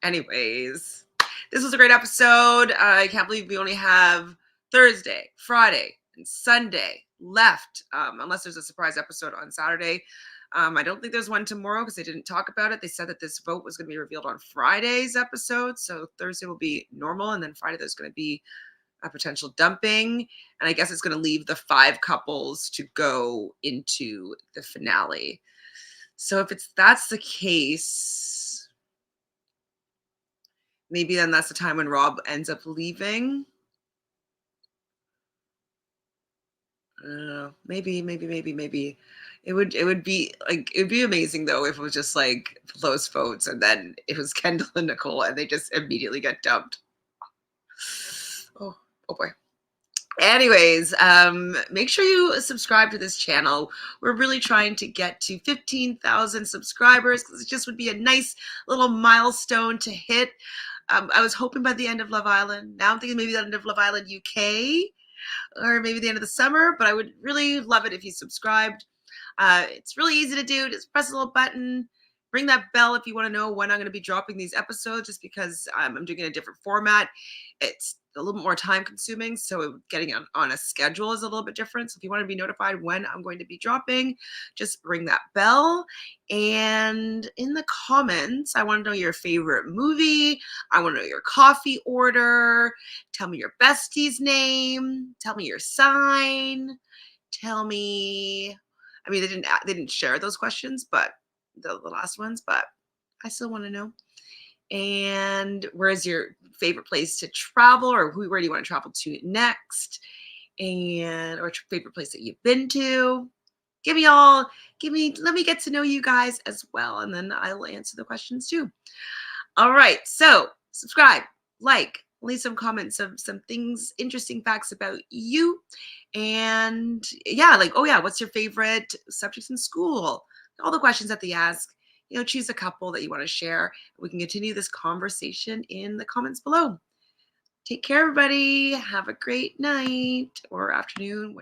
Anyways, this was a great episode. I can't believe we only have Thursday, Friday, and Sunday left, unless there's a surprise episode on Saturday. I don't think there's one tomorrow because they didn't talk about it. They said that this vote was going to be revealed on Friday's episode. So Thursday will be normal. And then Friday, there's going to be a potential dumping. And I guess it's going to leave the 5 couples to go into the finale. So if that's the case, maybe then that's the time when Rob ends up leaving. Maybe. It would be amazing though if it was just like close votes and then it was Kendall and Nicole and they just immediately get dumped. Oh boy. Anyways, make sure you subscribe to this channel. We're really trying to get to 15,000 subscribers because it just would be a nice little milestone to hit. I was hoping by the end of Love Island. Now I'm thinking maybe the end of Love Island UK or maybe the end of the summer, but I would really love it if you subscribed. It's really easy to do. Just press a little button, ring that bell if you want to know when I'm going to be dropping these episodes, just because I'm doing it in a different format. It's a little bit more time consuming, so getting on a schedule is a little bit different. So if you want to be notified when I'm going to be dropping, just ring that bell. And in the comments, I want to know your favorite movie. I want to know your coffee order. Tell me your bestie's name. Tell me your sign. Tell me, I mean, they didn't share those questions, but the last ones, but I still want to know. And where's your favorite place to travel, or where do you want to travel to next? And or favorite place that you've been to? Let me get to know you guys as well, and then I'll answer the questions too. All right, so subscribe, like, leave some comments of some things, interesting facts about you. And yeah, what's your favorite subjects in school? All the questions that they ask. Choose a couple that you want to share. We can continue this conversation in the comments below. Take care, everybody. Have a great night or afternoon, whatever.